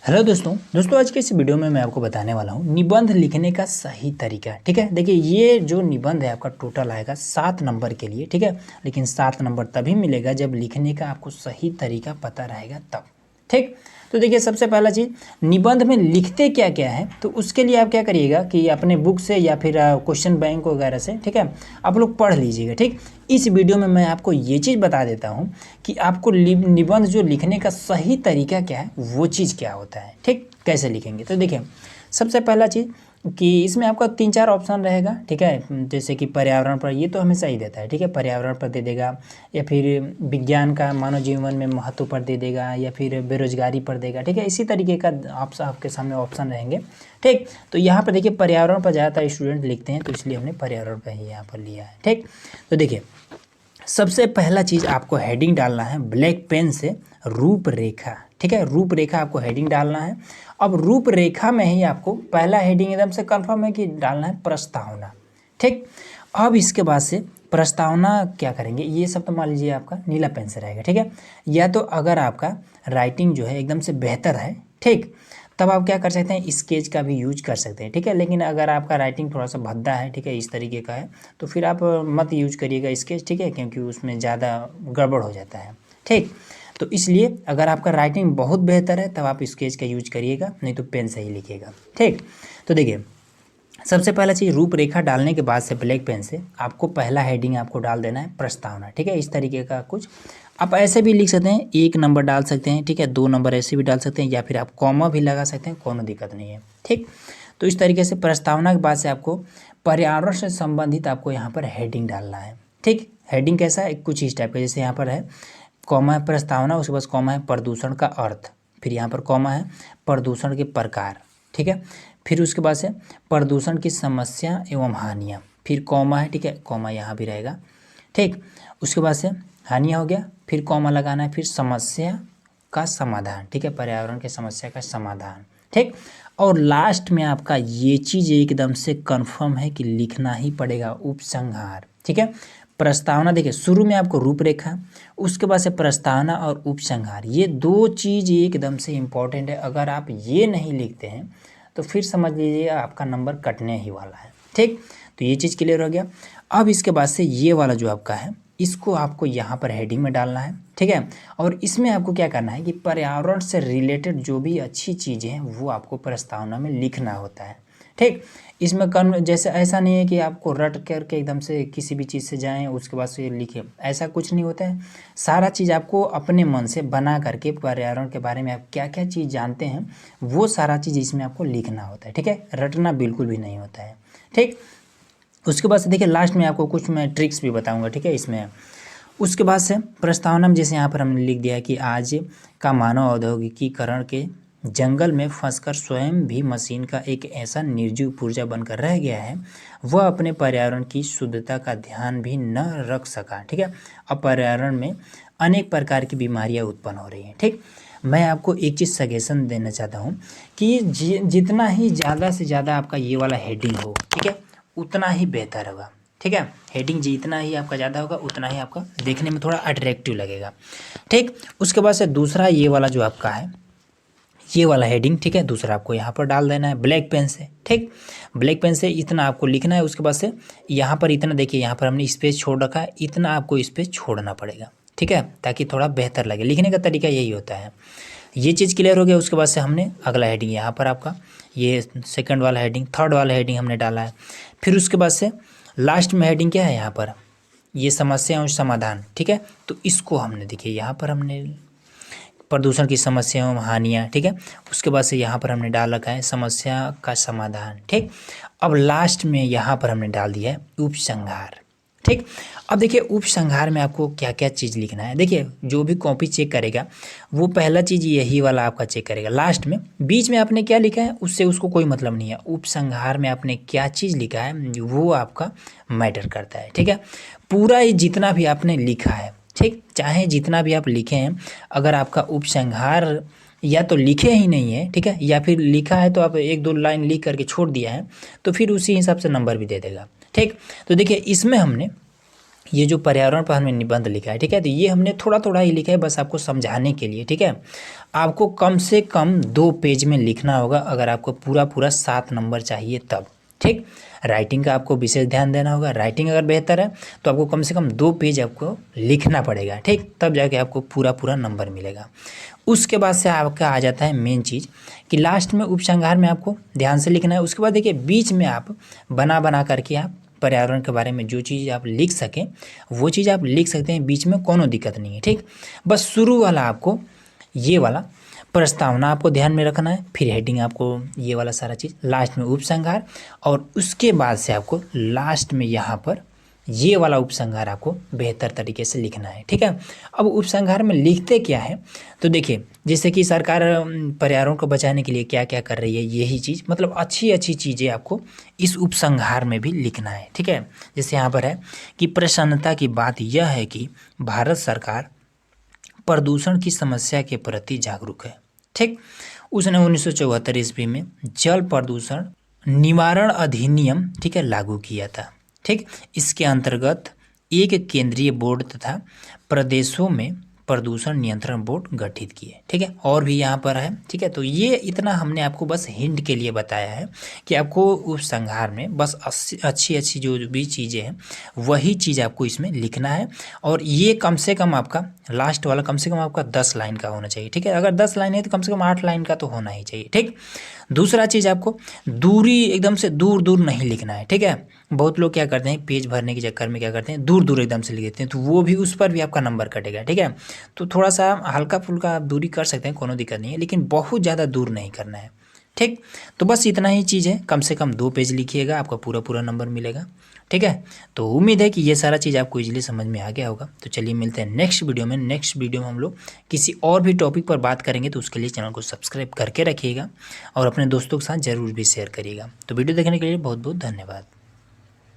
Hello दोस्तों आज के इस वीडियो में मैं आपको बताने वाला हूँ निबंध लिखने का सही तरीका। ठीक है, देखिए ये जो निबंध है आपका टोटल आएगा 7 नंबर के लिए। ठीक है, लेकिन 7 नंबर तभी मिलेगा जब लिखने का आपको सही तरीका पता रहेगा तब। ठीक, तो देखिए सबसे पहला चीज़, निबंध में लिखते क्या क्या है, तो उसके लिए आप क्या करिएगा कि अपने बुक से या फिर क्वेश्चन बैंक वगैरह से, ठीक है, आप लोग पढ़ लीजिएगा। ठीक, इस वीडियो में मैं आपको ये चीज़ बता देता हूँ कि आपको निबंध जो लिखने का सही तरीका क्या है, वो चीज़ क्या होता है। ठीक, कैसे लिखेंगे, तो देखिए सबसे पहला चीज़ कि इसमें आपका 3-4 ऑप्शन रहेगा। ठीक है, जैसे कि पर्यावरण पर, ये तो हमेशा ही देता है। ठीक है, पर्यावरण पर दे देगा, या फिर विज्ञान का मानव जीवन में महत्व पर दे देगा, या फिर बेरोजगारी पर देगा। ठीक है, इसी तरीके का ऑप्शन आपके सामने ऑप्शन रहेंगे। ठीक, तो यहाँ पर देखिए पर्यावरण पर ज़्यादातर स्टूडेंट लिखते हैं, तो इसलिए हमने पर्यावरण पर ही यहाँ पर लिया है। ठीक, तो देखिए सबसे पहला चीज़ आपको हेडिंग डालना है ब्लैक पेन से, रूपरेखा। ठीक है, रूपरेखा आपको हेडिंग डालना है। अब रूपरेखा में ही आपको पहला हेडिंग एकदम से कंफर्म है कि डालना है प्रस्तावना। ठीक, अब इसके बाद से प्रस्तावना क्या करेंगे, ये सब तो मान लीजिए आपका नीला पेन से रहेगा। ठीक है, या तो अगर आपका राइटिंग जो है एकदम से बेहतर है, ठीक, तब आप क्या कर सकते हैं, स्केच का भी यूज कर सकते हैं। ठीक है, लेकिन अगर आपका राइटिंग थोड़ा सा भद्दा है, ठीक है, इस तरीके का है, तो फिर आप मत यूज करिएगा स्केच। ठीक है, क्योंकि उसमें ज़्यादा गड़बड़ हो जाता है। ठीक, तो इसलिए अगर आपका राइटिंग बहुत बेहतर है तब आप स्केच का यूज करिएगा, नहीं तो पेन से ही लिखिएगा। ठीक, तो देखिए सबसे पहला चीज़, रूपरेखा डालने के बाद से ब्लैक पेन से आपको पहला हेडिंग आपको डाल देना है प्रस्तावना। ठीक है, इस तरीके का कुछ आप ऐसे भी लिख सकते हैं, 1 नंबर डाल सकते हैं। ठीक है, 2 नंबर ऐसे भी डाल सकते हैं, या फिर आप कॉमा भी लगा सकते हैं, कोनो दिक्कत नहीं है। ठीक, तो इस तरीके से प्रस्तावना के बाद से आपको पर्यावरण से संबंधित आपको यहाँ पर हेडिंग डालना है। ठीक, हेडिंग कैसा है, कुछ इस टाइप का, जैसे यहाँ पर है कॉमा है प्रस्तावना, उसके बाद कॉमा है प्रदूषण का अर्थ, फिर यहाँ पर कॉमा है प्रदूषण के प्रकार। ठीक है, फिर उसके बाद से प्रदूषण की समस्या एवं हानियाँ, फिर कॉमा है। ठीक है, कॉमा यहाँ भी रहेगा। ठीक, उसके बाद से हानियाँ हो गया, फिर कॉमा लगाना है, फिर समस्या का समाधान। ठीक है, पर्यावरण की समस्या का समाधान। ठीक, और लास्ट में आपका ये चीज़ एकदम से कंफर्म है कि लिखना ही पड़ेगा, उपसंहार। ठीक है, प्रस्तावना देखिए शुरू में आपको रूपरेखा, उसके बाद से प्रस्तावना और उपसंहार, ये 2 चीज़ एकदम से इम्पॉर्टेंट है। अगर आप ये नहीं लिखते हैं तो फिर समझ लीजिए आपका नंबर कटने ही वाला है। ठीक, तो ये चीज़ क्लियर हो गया। अब इसके बाद से ये वाला जो आपका है, इसको आपको यहाँ पर हेडिंग में डालना है। ठीक है, और इसमें आपको क्या करना है कि पर्यावरण से रिलेटेड जो भी अच्छी चीज़ें हैं वो आपको प्रस्तावना में लिखना होता है। ठीक, इसमें जैसे ऐसा नहीं है कि आपको रट करके एकदम से किसी भी चीज़ से जाएं उसके बाद से लिखें, ऐसा कुछ नहीं होता है। सारा चीज़ आपको अपने मन से बना करके पर्यावरण के बारे में आप क्या क्या चीज़ जानते हैं वो सारा चीज़ इसमें आपको लिखना होता है। ठीक है, रटना बिल्कुल भी नहीं होता है। ठीक, उसके बाद से देखिए लास्ट में आपको कुछ मैं ट्रिक्स भी बताऊँगा। ठीक है, इसमें उसके बाद से प्रस्तावना में जैसे यहाँ पर हमने लिख दिया है कि आज का मानव औद्योगिकीकरण के जंगल में फंसकर स्वयं भी मशीन का एक ऐसा निर्जीव पुर्जा बनकर रह गया है, वह अपने पर्यावरण की शुद्धता का ध्यान भी न रख सका। ठीक है, अब पर्यावरण में अनेक प्रकार की बीमारियां उत्पन्न हो रही हैं। ठीक, मैं आपको एक चीज़ सजेशन देना चाहता हूँ कि जितना ही ज़्यादा से ज़्यादा आपका ये वाला हेडिंग हो, ठीक है, उतना ही बेहतर होगा। ठीक है, हेडिंग जितना ही आपका ज़्यादा होगा उतना ही आपका देखने में थोड़ा अट्रैक्टिव लगेगा। ठीक, उसके बाद से दूसरा ये वाला जो आपका है, ये वाला हेडिंग, ठीक है, दूसरा आपको यहाँ पर डाल देना है ब्लैक पेन से। ठीक, ब्लैक पेन से इतना आपको लिखना है। उसके बाद से यहाँ पर इतना देखिए, यहाँ पर हमने स्पेस छोड़ रखा है, इतना आपको स्पेस छोड़ना पड़ेगा। ठीक है, ताकि थोड़ा बेहतर लगे, लिखने का तरीका यही होता है। ये चीज़ क्लियर हो गया। उसके बाद से हमने अगला हेडिंग यहाँ पर आपका ये सेकंड वाला हेडिंग, थर्ड वाला हेडिंग हमने डाला है। फिर उसके बाद से लास्ट में हेडिंग क्या है, यहाँ पर ये समस्या और समाधान। ठीक है, तो इसको हमने देखिए यहाँ पर हमने प्रदूषण की समस्या एवं हानियाँ। ठीक है, उसके बाद से यहाँ पर हमने डाल रखा है समस्या का समाधान। ठीक, अब लास्ट में यहाँ पर हमने डाल दिया है उपसंहार। ठीक, अब देखिए उपसंहार में आपको क्या क्या चीज़ लिखना है। देखिए जो भी कॉपी चेक करेगा वो पहला चीज़ यही वाला आपका चेक करेगा। लास्ट में बीच में आपने क्या लिखा है उससे उसको कोई मतलब नहीं है। उपसंहार में आपने क्या चीज़ लिखा है वो आपका मैटर करता है। ठीक है, पूरा ये जितना भी आपने लिखा है, ठीक, चाहे जितना भी आप लिखे हैं, अगर आपका उपसंहार या तो लिखे ही नहीं है, ठीक है, या फिर लिखा है तो आप 1-2 लाइन लिख करके छोड़ दिया है, तो फिर उसी हिसाब से नंबर भी दे देगा। ठीक, तो देखिए इसमें हमने ये जो पर्यावरण पर हमने निबंध लिखा है, ठीक है, तो ये हमने थोड़ा थोड़ा ही लिखा है बस आपको समझाने के लिए, ठीक है। आपको कम से कम 2 पेज में लिखना होगा अगर आपको पूरा पूरा 7 नंबर चाहिए तब, ठीक। राइटिंग का आपको विशेष ध्यान देना होगा। राइटिंग अगर बेहतर है तो आपको कम से कम 2 पेज आपको लिखना पड़ेगा, ठीक, तब जाके आपको पूरा पूरा नंबर मिलेगा। उसके बाद से आपका आ जाता है मेन चीज़ कि लास्ट में उपसंहार में आपको ध्यान से लिखना है। उसके बाद देखिए बीच में आप बना करके आप पर्यावरण के बारे में जो चीज़ आप लिख सकें वो चीज़ आप लिख सकते हैं, बीच में कोनो दिक्कत नहीं है, ठीक। बस शुरू वाला आपको ये वाला प्रस्तावना आपको ध्यान में रखना है, फिर हेडिंग आपको ये वाला सारा चीज़, लास्ट में उपसंहार, और उसके बाद से आपको लास्ट में यहाँ पर ये वाला उपसंहार आपको बेहतर तरीके से लिखना है, ठीक है। अब उपसंहार में लिखते क्या है तो देखिए, जैसे कि सरकार पर्यावरण को बचाने के लिए क्या क्या कर रही है, यही चीज़ मतलब अच्छी अच्छी चीज़ें आपको इस उपसंहार में भी लिखना है, ठीक है। जैसे यहाँ पर है कि प्रसन्नता की बात यह है कि भारत सरकार प्रदूषण की समस्या के प्रति जागरूक है, ठीक। उसने 1974 ईस्वी में जल प्रदूषण निवारण अधिनियम, ठीक है, लागू किया था, ठीक। इसके अंतर्गत एक केंद्रीय बोर्ड तथा प्रदेशों में प्रदूषण नियंत्रण बोर्ड गठित किए, ठीक है। और भी यहाँ पर है, ठीक है। तो ये इतना हमने आपको बस हिंट के लिए बताया है कि आपको उपसंहार में बस अच्छी अच्छी जो भी चीज़ें हैं वही चीज़ आपको इसमें लिखना है। और ये कम से कम आपका लास्ट वाला कम से कम आपका 10 लाइन का होना चाहिए, ठीक है। अगर 10 लाइन है तो कम से कम 8 लाइन का तो होना ही चाहिए, ठीक। दूसरा चीज़ आपको दूरी एकदम से दूर दूर नहीं लिखना है, ठीक है। बहुत लोग क्या करते हैं पेज भरने के चक्कर में क्या करते हैं दूर दूर एकदम से लिख देते हैं, तो वो भी उस पर भी आपका नंबर कटेगा, ठीक है। तो थोड़ा सा हल्का फुल्का आप दूरी कर सकते हैं, कोनो दिक्कत नहीं है, लेकिन बहुत ज़्यादा दूर नहीं करना है, ठीक। तो बस इतना ही चीज़ है, कम से कम 2 पेज लिखिएगा, आपका पूरा पूरा नंबर मिलेगा, ठीक है। तो उम्मीद है कि ये सारा चीज़ आपको इजीली समझ में आ गया होगा। तो चलिए मिलते हैं नेक्स्ट वीडियो में। नेक्स्ट वीडियो में हम लोग किसी और भी टॉपिक पर बात करेंगे, तो उसके लिए चैनल को सब्सक्राइब करके रखिएगा और अपने दोस्तों के साथ ज़रूर भी शेयर करिएगा। तो वीडियो देखने के लिए बहुत बहुत धन्यवाद।